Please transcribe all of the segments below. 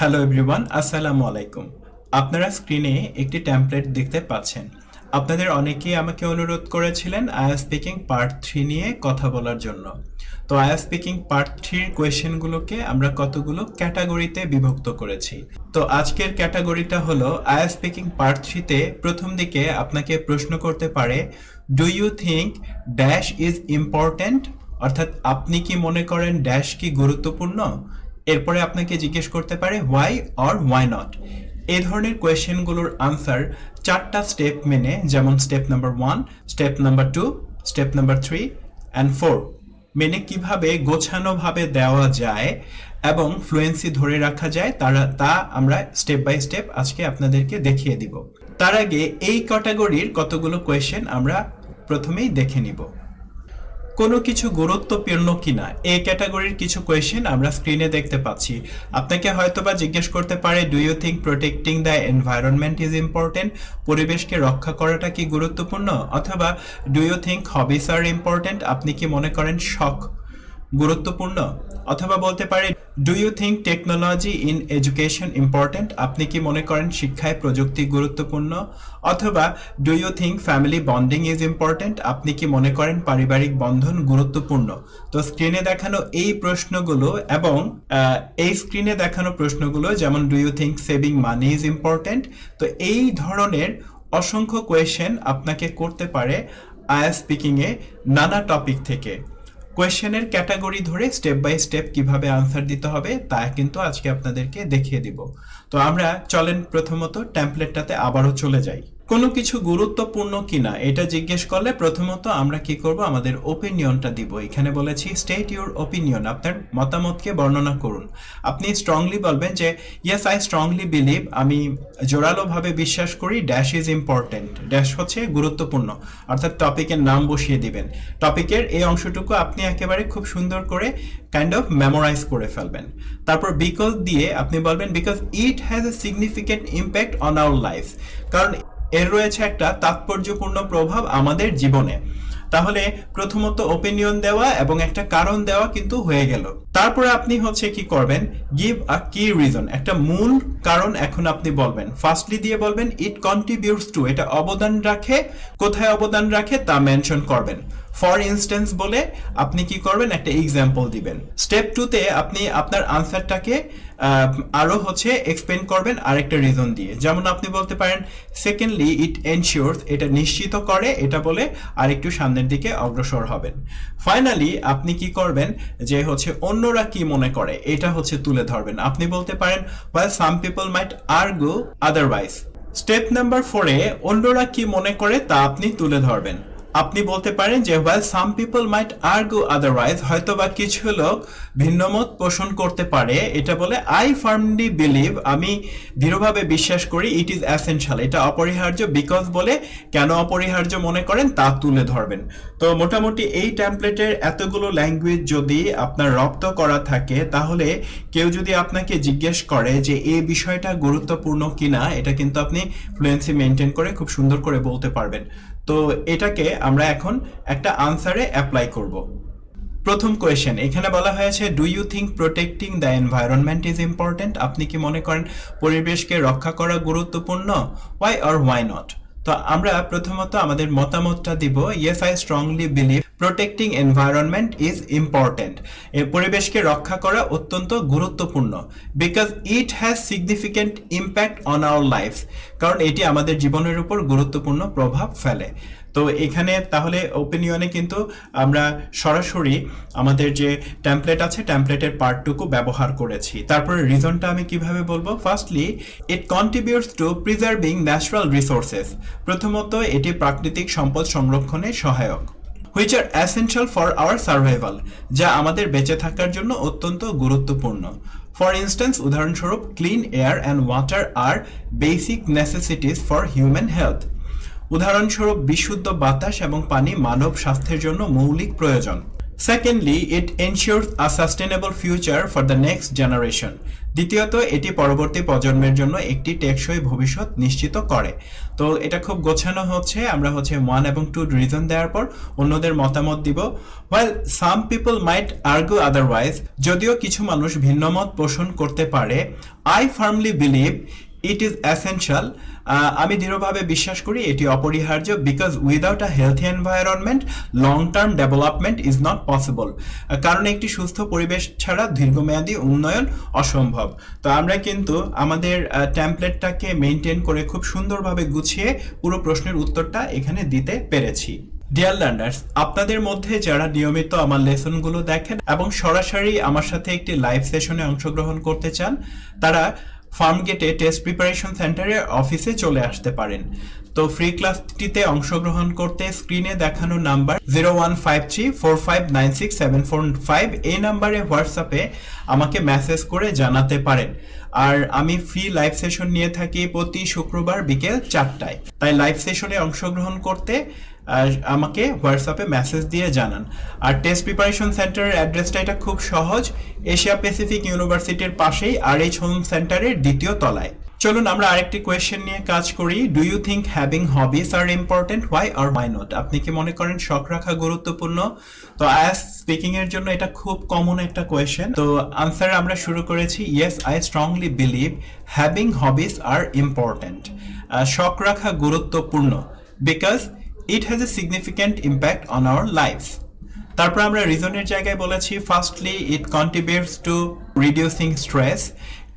Hello everyone, আসসালামু আলাইকুম। আপনারা স্ক্রিনে একটি টেমপ্লেট দেখতে পাচ্ছেন। আপনাদের অনেকেই আমাকে অনুরোধ করেছিলেন আইএলটিএস স্পিকিং পার্ট 3 নিয়ে কথা বলার জন্য। তো আইএলটিএস স্পিকিং পার্ট 3 কোয়েশ্চেনগুলোকে আমরা কতগুলো ক্যাটাগরিতে বিভক্ত করেছি। তো আজকের ক্যাটাগরিটা হলো আইএলটিএস স্পিকিং পার্ট 3 তে প্রথম দিকে আপনাকে প্রশ্ন করতে পারে, do you think dash is important, অর্থাৎ আপনি কি মনে করেন ড্যাশ কি গুরুত্বপূর্ণ। এরপরে আপনাকে জিজ্ঞেস করতে পারে হোয়াই অর হোয়াই নট। এই ধরনের কোয়েশ্চেনগুলোর আনসার 4টা স্টেপ মেনে, যেমন step number 1, step number 2, step number 3 and 4 মেনে কিভাবে গোছানোভাবে দেওয়া যায় এবং ফ্লুয়েন্সি ধরে রাখা যায় তা আমরা স্টেপ বাই স্টেপ আজকে আপনাদেরকে দেখিয়ে দিব। তার আগে এই ক্যাটাগরির কতগুলো কোয়েশ্চেন আমরা প্রথমেই দেখে নিব। কোনো কিছু গুরুত্বপূর্ণ কিনা, এই ক্যাটাগরির কিছু কোয়েশ্চেন আমরা স্ক্রিনে দেখতে পাচ্ছি। আপনাকে হয়তোবা জিজ্ঞেস করতে পারে, do you think protecting the environment is important, পরিবেশকে রক্ষা করাটা কি গুরুত্বপূর্ণ, অথবা do you think hobbies are important, আপনি কি মনে করেন শখ গুরুত্বপূর্ণ, অথবা বলতে পারে do you think technology in education important, আপনি কি মনে করেন শিক্ষায় প্রযুক্তি গুরুত্বপূর্ণ, অথবা do you think family bonding is important, আপনি কি মনে করেন পারিবারিক বন্ধন গুরুত্বপূর্ণ। তো স্ক্রিনে দেখানো এই প্রশ্নগুলো এবং এই স্ক্রিনে দেখানো প্রশ্নগুলো, যেমন do you think saving money is important, তো এই ধরনের অসংখ্য কোয়েশ্চেন আপনাকে করতে পারে আইএলটিএস স্পিকিং এ নানা টপিক থেকে। কোয়েশ্চেনের ক্যাটাগরি ধরে স্টেপ বাই স্টেপ কিভাবে আনসার দিতে হবে তা কিন্তু আজকে আপনাদেরকে দেখিয়ে দিব। তো আমরা চলেন প্রথমত টেমপ্লেটটাতে আবারও চলে যাই। কোনো কিছু গুরুত্বপূর্ণ কিনা এটা জিজ্ঞেস করলে প্রথমত আমরা কি করব, আমাদের ওপিনিয়নটা দিব। এখানে বলেছি স্টেট ইউর ওপিনিয়ন, আপনার মতামতকে বর্ণনা করুন। আপনি স্ট্রংলি বলবেন যে ইয়েস আই স্ট্রংলি বিলিভ, আমি জোরালোভাবে বিশ্বাস করি ড্যাশ ইজ ইম্পর্টেন্ট, ড্যাশ হচ্ছে গুরুত্বপূর্ণ, অর্থাৎ টপিকের নাম বসিয়ে দিবেন। টপিকের এই অংশটুকু আপনি একেবারে খুব সুন্দর করে কাইন্ড অফ মেমোরাইজ করে ফেলবেন। তারপর বিকজ দিয়ে আপনি বলবেন because it has a significant impact on our life, কারণ এর রয়েছে একটা তাৎপর্যপূর্ণ প্রভাব আমাদের জীবনে। তাহলে প্রথমত ওপিনিয়ন দেওয়া এবং একটা কারণ দেওয়া কিন্তু হয়ে গেল। তারপরে আপনি হচ্ছে কি করবেন, গিভ আ কি রিজন, একটা মূল কারণ এখন আপনি বলবেন। ফার্স্টলি দিয়ে বলবেন ইট কন্ট্রিবিউটস টু, এটা অবদান রাখে, কোথায় অবদান রাখে তা মেনশন করবেন। ফর ইনস্ট্যান্স বলে আপনি কি করবেন, একটা এক্সাম্পল দিবেন। স্টেপ 2 তে আপনি আপনার আনসারটাকে আরো হচ্ছে এক্সপ্লেন করবেন আরেকটা রিজন দিয়ে, যেমন আপনি বলতে পারেন সেকেন্ডলি ইট এনশিওরস, এটা নিশ্চিত করে, এটা বলে আরেকটু সামনের দিকে অগ্রসর হবেন। ফাইনালি আপনি কি করবেন যে হচ্ছে অন্যরা কি মনে করে এটা হচ্ছে তুলে ধরবেন। আপনি বলতে পারেন while some people might argue otherwise। Step number 4 এ অন্যরা কি মনে করে তা আপনি তুলে ধরবেন। আপনি বলতে পারেন যে while some people might argue otherwise, হয়তোবা কিছু লোক ভিন্নমত পোষণ করতে পারে, এটা বলে I firmly believe, আমি দৃঢ়ভাবে বিশ্বাস করি, it is essential, এটা অপরিহার্য, because বলে কেন অপরিহার্য মনে করেন তা তুলে ধরবেন। তো মোটামুটি এই টেমপ্লেটের এতগুলো ল্যাঙ্গুয়েজ যদি আপনার রপ্ত করা থাকে, তাহলে কেউ যদি আপনাকে জিজ্ঞেস করে যে এই বিষয়টা গুরুত্বপূর্ণ কিনা, এটা কিন্তু আপনি ফ্লুয়েন্সি মেনটেন করে খুব সুন্দর করে বলতে পারবেন। তো এটাকে আমরা এখন একটা আনসারে অ্যাপ্লাই করব। প্রথম কোয়েশ্চেন এখানে বলা হয়েছে do you think protecting the environment is important, আপনি কি মনে করেন পরিবেশকে রক্ষা করা গুরুত্বপূর্ণ, হোয়াই অর হোয়াই নট। তো আমরা প্রথমত আমাদের মতামতটা দিব yes I strongly believe protecting environment is important, এই পরিবেশকে রক্ষা করা অত্যন্ত গুরুত্বপূর্ণ, because it has significant impact on our life, কারণ এটি আমাদের জীবনের উপর গুরুত্বপূর্ণ প্রভাব ফেলে। তো এখানে তাহলে ওপিনিয়নে কিন্তু আমরা সরাসরি আমাদের যে টেমপ্লেট আছে টেমপ্লেটের পার্টটুকু ব্যবহার করেছি। তারপরে রিজনটা আমি কিভাবে বলবো, ফার্স্টলি ইট contributes two preserving natural resources, প্রথমত এটি প্রাকৃতিক সম্পদ সংরক্ষণে সহায়ক, which are essential for our survival, যা আমাদের বেঁচে থাকার জন্য অত্যন্ত গুরুত্বপূর্ণ। ফর ইনস্ট্যান্স, উদাহরণস্বরূপ clean air and water are basic necessities for human health, উদাহরণস্বরূপ বিশুদ্ধ বাতাস এবং পানি মানব স্বাস্থ্যের জন্য মৌলিক প্রয়োজন। Secondly, it ensures a sustainable future for the next generation. দ্বিতীয়ত, এটি পরবর্তী প্রজন্মের জন্য একটি টেকসই ভবিষ্যৎ নিশ্চিত করে। তো এটা খুব গোছানো হচ্ছে, আমরা 1 এবং 2 রিজন দেওয়ার পর অন্যদের মতামত দিব। While some people might argue otherwise, যদিও কিছু মানুষ ভিন্নমত পোষণ করতে পারে, I firmly believe it is essential. আমি দৃঢ়ভাবে বিশ্বাস করি এটি অপরিহার্য, because without a healthy environment long term development is not possible. কারণ একটি সুস্থ পরিবেশ ছাড়া দীর্ঘমেয়াদী উন্নয়ন অসম্ভব। তো আমরা কিন্তু আমাদের টেমপ্লেটটাকে মেনটেন করে খুব সুন্দরভাবে গুছিয়ে পুরো প্রশ্নের উত্তরটা এখানে দিতে পেরেছি। ডিয়ার লার্নার্স, আপনাদের মধ্যে যারা নিয়মিত আমার লেসনগুলো দেখেন এবং সরাসরি আমার সাথে একটি লাইভ সেশনে অংশগ্রহণ করতে চান, তারা ফার্মগেটে টেস্ট প্রিপারেশন সেন্টারের অফিসে চলে আসতে পারেন। তো ফ্রি ক্লাসটিতে অংশগ্রহণ করতে স্ক্রিনে দেখানো নাম্বার 0153459674 এই নাম্বারে হোয়াটসঅ্যাপে আমাকে মেসেজ করে জানাতে পারেন। আর আমি ফ্রি লাইভ সেশন নিয়ে থাকি প্রতি শুক্রবার বিকেল 4টায়। তাই লাইভ সেশনে অংশগ্রহণ করতে আমাকে হোয়াটসঅ্যাপে মেসেজ দিয়ে জানান। আর টেস্ট প্রিপারেশন সেন্টারের অ্যাড্রেসটা এটা খুব সহজ, এশিয়া প্যাসিফিক ইউনিভার্সিটির পাশেই RH হোম সেন্টারের 2য় তলায়। চলুন আমরা আরেকটি কোয়েশ্চেন নিয়ে কাজ করি। Do you think having hobbies are important, why or why not? আপনি কি মনে করেন শখ রাখা গুরুত্বপূর্ণ? তো আইএলটিএস স্পিকিং এর জন্য এটা খুব কমন একটা কোয়েশ্চেন। তো আনসার আমরা শুরু করেছি, yes I strongly believe having hobbies are important. শখ রাখা গুরুত্বপূর্ণ because it has a significant impact on our lives. তারপর আমরা রিজনের জায়গায় বলেছি, firstly it contributes to reducing stress.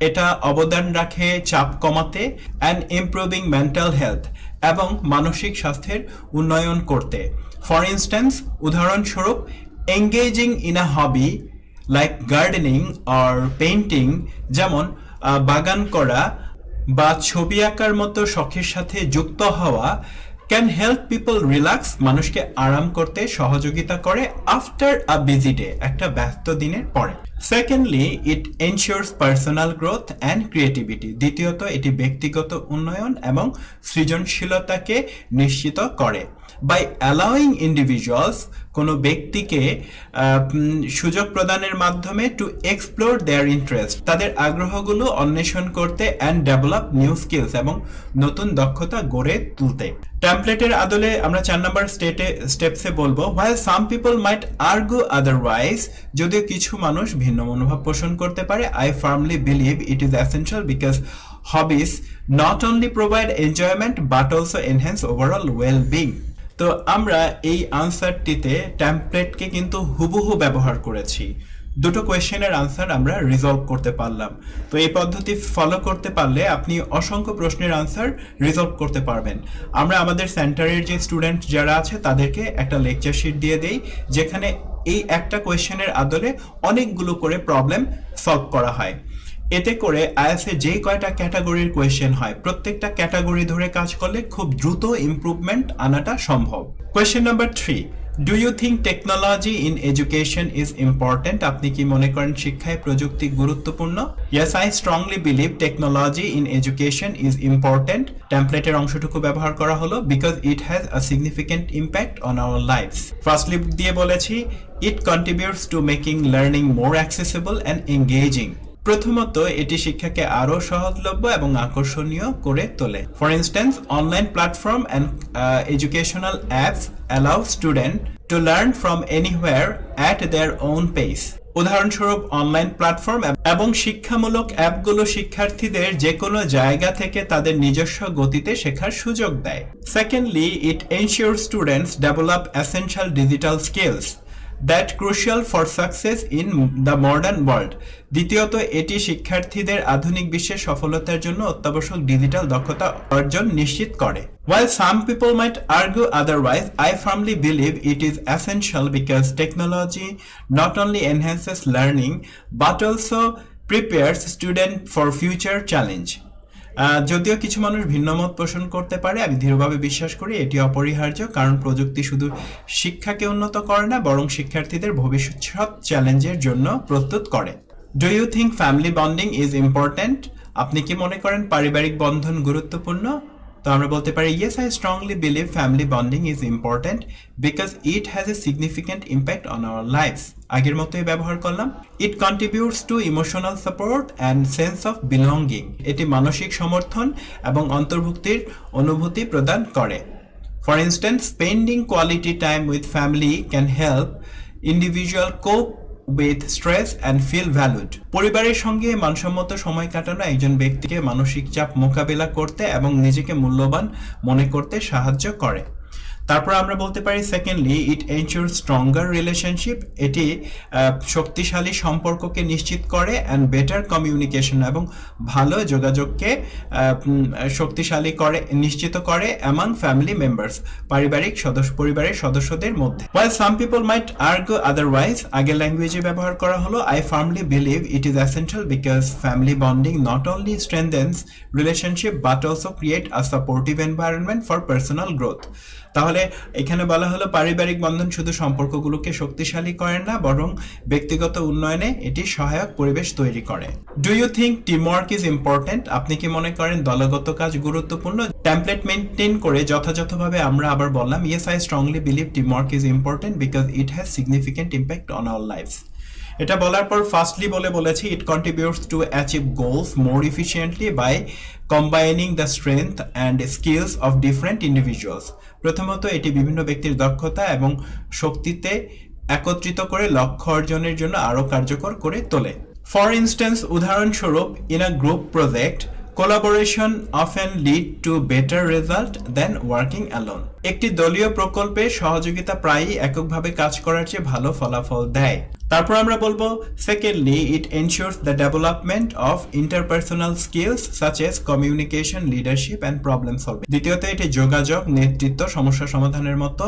এটা অবদান রাখে চাপ কমাতে, and improving mental health, এবং মানসিক স্বাস্থ্যের উন্নয়ন করতে। ফর ইনস্ট্যান্স, উদাহরণস্বরূপ, engaging in a hobby like gardening or painting, যেমন বাগান করা বা ছবি আঁকার মতো শখের সাথে যুক্ত হওয়া, can help people relax, মানুষকে আরাম করতে সহযোগিতা করে আফটার আ বিজি ডে, একটা ব্যস্ত দিনের পরে। Secondly, it ensures personal growth and creativity. দ্বিতীয়ত, এটি ব্যক্তিগত উন্নয়ন এবং সৃজনশীলতাকে নিশ্চিত করে। বাই অ্যালাউইং ইন্ডিভিজুয়ালস, কোনো ব্যক্তিকে সুযোগ প্রদানের মাধ্যমে টু এক্সপ্লোর দেয়ার ইন্টারেস্ট, তাদের আগ্রহগুলো অন্বেষণ করতে, অ্যান্ড ডেভেলপ নিউ স্কিলস, এবং নতুন দক্ষতা গড়ে তুলতে। টেমপ্লেটের আদলে আমরা 4 নম্বর স্টেপসে বলবো, while some people might argue otherwise, যদিও কিছু মানুষ ভিন্ন মনোভাব পোষণ করতে পারে, I firmly believe it is essential because hobbies not only provide enjoyment but also enhance overall well-being. তো আমরা এই আনসারটিতে টেমপ্লেটকে কিন্তু হুবহু ব্যবহার করেছি। দুটো কোয়েশ্চেনের আনসার আমরা রিজলভ করতে পারলাম। তো এই পদ্ধতি ফলো করতে পারলে আপনি অসংখ্য প্রশ্নের আনসার রিজলভ করতে পারবেন। আমরা আমাদের সেন্টারের যে স্টুডেন্ট যারা আছে তাদেরকে একটা লেকচার শিট দিয়ে দেই, যেখানে এই একটা কোয়েশ্চেনের আদলে অনেকগুলো করে প্রবলেম সলভ করা হয়। এতে করে আইএলটিএস যে কয়টা ক্যাটাগরির কোয়েশ্চেন হয়, প্রত্যেকটা ক্যাটাগরি ধরে কাজ করলে খুব দ্রুত ইমপ্রুভমেন্ট আনাটা সম্ভব। Question number 3, do you think technology in education is important? আপনি কি মনে করেন শিক্ষায় প্রযুক্তি গুরুত্বপূর্ণ? Yes I strongly believe technology in education is important. টেমপ্লেটের অংশটুকু ব্যবহার করা হলো, because it has a significant impact on our lives. Firstly দিয়ে বলেছি, it contributes to making learning more accessible and engaging. প্রথমত, এটি শিক্ষাকে আরো সহজলভ্য এবং আকর্ষণীয় করে তোলে। For instance, online platform and educational apps allow student to learn from anywhere at their own pace. উদাহরণস্বরূপ, অনলাইন প্ল্যাটফর্ম এবং শিক্ষামূলক অ্যাপগুলো শিক্ষার্থীদের যে কোনো জায়গা থেকে তাদের নিজস্ব গতিতে শেখার সুযোগ দেয়। Secondly, it ensure students develop essential digital skills that crucial for success in the modern world. দ্বিতীয়ত, এটি শিক্ষার্থীদের আধুনিক বিশ্বে সফলতার জন্য অত্যাবশ্যক ডিজিটাল দক্ষতা অর্জন নিশ্চিত করে। While some people might argue otherwise, I firmly believe it is essential because technology not only enhances learning but also prepares students for future challenge. যদিও কিছু মানুষ ভিন্ন মত পোষণ করতে পারে, আমি দৃঢ়ভাবে বিশ্বাস করি এটি অপরিহার্য, কারণ প্রযুক্তি শুধু শিক্ষাকে উন্নত করে না, বরং শিক্ষার্থীদের ভবিষ্যৎ চ্যালেঞ্জের জন্য প্রস্তুত করে। Do you think family bonding is important? আপনি কি মনে করেন পারিবারিক বন্ধন গুরুত্বপূর্ণ? তো আমরা বলতে পারি yes I strongly believe family bonding is important because it has a significant impact on our lives আগের মতোই ব্যবহার করলাম it contributes to emotional support and sense of belonging এটি মানসিক সমর্থন এবং অন্তর্ভুক্তির অনুভূতি প্রদান করে for instance spending quality time with family can help individual cope with stress and feel valued পরিবারের সঙ্গে মানসম্মত সময় কাটানো একজন ব্যক্তিকে মানসিক চাপ মোকাবিলা করতে এবং নিজেকে মূল্যবান মনে করতে সাহায্য করে তারপর আমরা বলতে পারি সেকেন্ডলি ইট এনশিওর স্ট্রঙ্গার রিলেশনশিপ এটি শক্তিশালী সম্পর্ককে নিশ্চিত করে অ্যান্ড বেটার কমিউনিকেশন এবং ভালো যোগাযোগকে শক্তিশালী করে নিশ্চিত করে অ্যামাং ফ্যামিলি মেম্বার্স পরিবারের সদস্যদের মধ্যে while some people might argue otherwise আগের ল্যাঙ্গুয়েজে ব্যবহার করা হলো I firmly believe it is essential because family bonding not only strengthens relationship but also create a supportive environment for personal growth তাহলে এখানে বলা হলো পারিবারিক বন্ধন শুধু সম্পর্কগুলোকে শক্তিশালী করে না বরং ব্যক্তিগত উন্নয়নে এটি সহায়ক পরিবেশ তৈরি করে do you think teamwork is important আপনি কি মনে করেন দলগত কাজ গুরুত্বপূর্ণ টেমপ্লেট মেইনটেইন করে যথাযথভাবে আমরা আবার বললাম yes I strongly believe teamwork is important because it has significant impact on our lives এটা বলার পর ফার্স্টলি বলেছি it contributes to achieve goals more efficiently by combining the strength and skills of different individuals প্রথমত এটি বিভিন্ন ব্যক্তির দক্ষতা এবং শক্তিতে একত্রিত করে লক্ষ্য অর্জনের জন্য আরো কার্যকর করে তোলে ফর ইনস্ট্যান্স উদাহরণস্বরূপ in a group project collaboration often lead to better result than working alone একটি দলীয় প্রকল্পে সহযোগিতা প্রায়ই এককভাবে কাজ করার চেয়ে ভালো ফলাফল দেয় তারপর আমরা বলবো secondly it ensures the development of interpersonal skills such as communication leadership and problem solving দ্বিতীয়ত এটি যোগাযোগ নেতৃত্ব সমস্যা সমাধানের মতো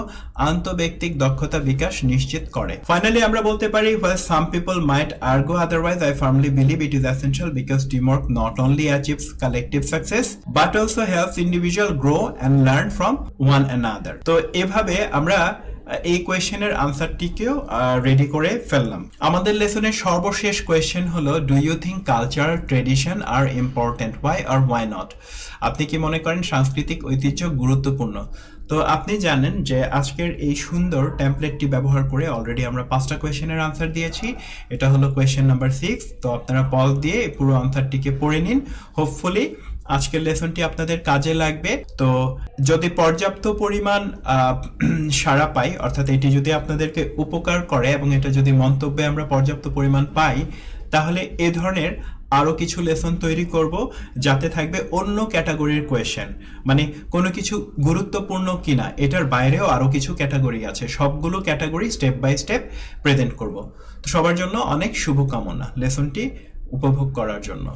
আন্তঃব্যক্তিক দক্ষতা বিকাশ নিশ্চিত করে ফাইনালি আমরা বলতে পারি while some people might argue otherwise I firmly believe it is essential because teamwork not only achieves collective success but also helps individual grow and learn from one another তো এভাবে আমরা এই কোয়েশ্চেনের আনসারটিকেও রেডি করে ফেললাম আমাদের লেসনের সর্বশেষ কোয়েশ্চেন হলো do you think culture tradition are important why or why not আপনি কি মনে করেন সাংস্কৃতিক ঐতিহ্য গুরুত্বপূর্ণ তো আপনি জানেন যে আজকের এই সুন্দর টেমপ্লেটটি ব্যবহার করে অলরেডি আমরা 5টা কোয়েশ্চেনের আনসার দিয়েছি এটা হলো কোয়েশ্চেন নাম্বার 6 তো আপনারা পজ দিয়ে পুরো আনসারটিকে পড়ে নিন হোপফুলি আজকের লেসনটি আপনাদের কাজে লাগবে তো যদি পর্যাপ্ত পরিমাণ সাড়া পাই অর্থাৎ এটি যদি আপনাদেরকে উপকার করে এবং এটা যদি মন্তব্যে আমরা পর্যাপ্ত পরিমাণ পাই তাহলে এই ধরনের আরো কিছু লেসন তৈরি করব যাতে থাকবে অন্য ক্যাটাগরির কোয়েশ্চেন মানে কোনো কিছু গুরুত্বপূর্ণ কিনা এটার বাইরেও আরো কিছু ক্যাটাগরি আছে সবগুলো category step by step present করব তো সবার জন্য অনেক শুভকামনা লেসনটি উপভোগ করার জন্য